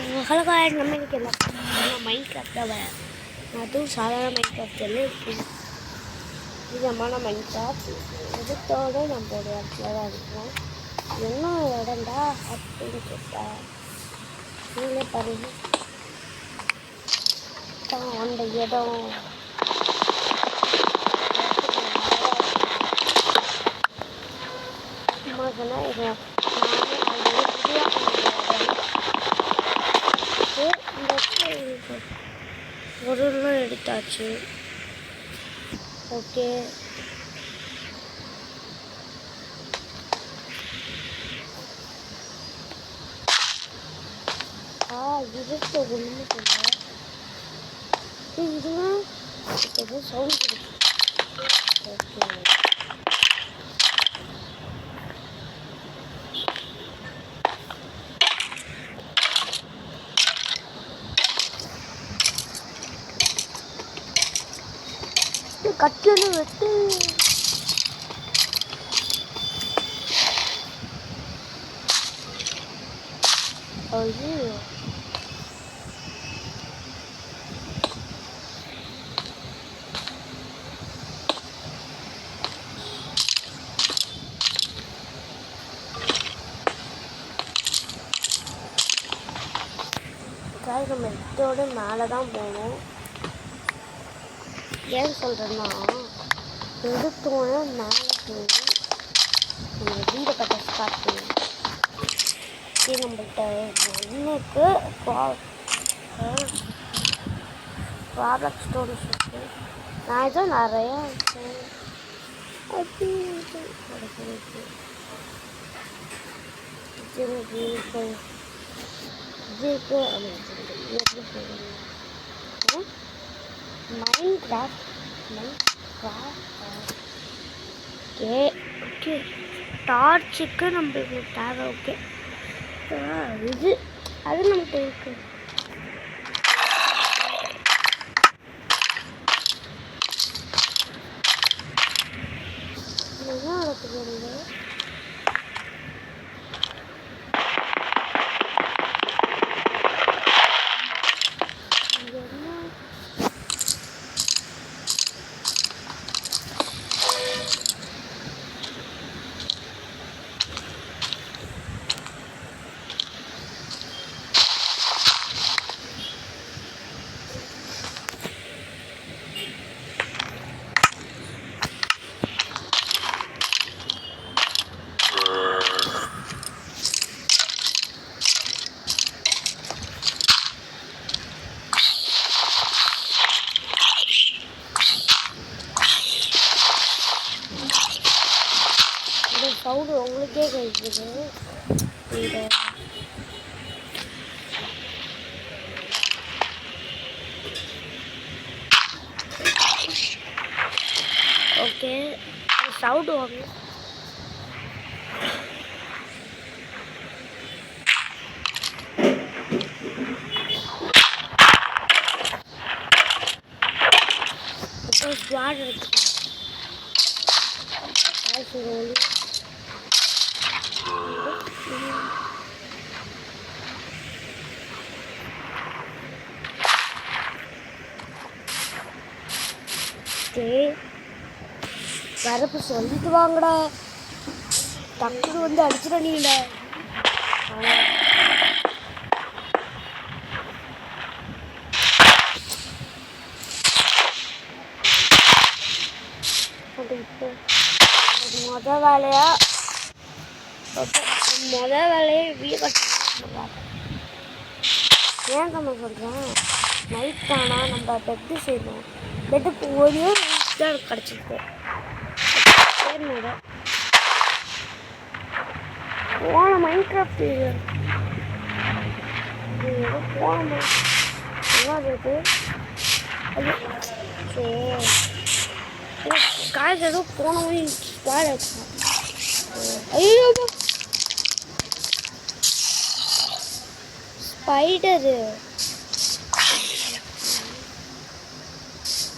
Hello guys, நம்ம இன்னைக்கு என்ன மைண்ட் கிராஃப்டாக வரேன். அதுவும் சாதாரண மைண்ட் கிராஃப்ட் இல்லை, விதமான மைண்ட் கிராஃப்ட். இடத்தோடு நம்மளோட இடத்துல தான் இருக்கிறோம். என்ன இடம்டா அப்படின்னு கேட்டா நீங்களே பாருங்க. அந்த இடம் பொருள்லாம் எடுத்தாச்சு. ஓகே, இதுக்கு ஒன்றுமே சொல்ல. இதுதான் எதுவும் சவுண்ட் இருக்கு. ஓகே, கட்டில வெட்டு. ஐயோ, நம்ம இதோட மேலே தான் போகணும். ஏன் சொல்கிறேன்னா, எடுத்தோட மேலே போய் நம்ம வீடை கட்ட ஸ்டார்ட் பண்ணுவோம். நம்மள்கிட்ட ஒன்றுக்கு ப்ராடக்ட் ஸ்டோன்ஸ் இருக்குது. நான் ஏதோ நிறையா மைண்ட் கிராஃப்ட் ஓகே. டார்ச்சுக்கு நம்மளுக்கு தேவை. ஓகே, இது அது நம்மகிட்ட இருக்கு. என்ன நடக்குது? சவுண்டு உங்களுக்கே கேட்குது. ஓகே, சவுண்டு வாங்க. ஸ்குவாட் இருக்கு. வரப்பு சொல்லிட்டு வாங்கடா, டக்குனு வந்து அடிச்சிடீங்கடா. மொதல் வேலையா வீடு கட்டணும். ஏன் நம்ம சொல்கிறேன், நைட் ஆனால் நம்ம பெட்டு செய்யணும். பெட்டுக்கு ஒரே தான் கிடச்சிருக்கு. போன மைண்ட் கிராஃப்ட் போன காய்ச்சி ஏதோ போன மாதிரி ஸ்குவாட் இருக்கும். ஐயோ, ஸ்பைடரு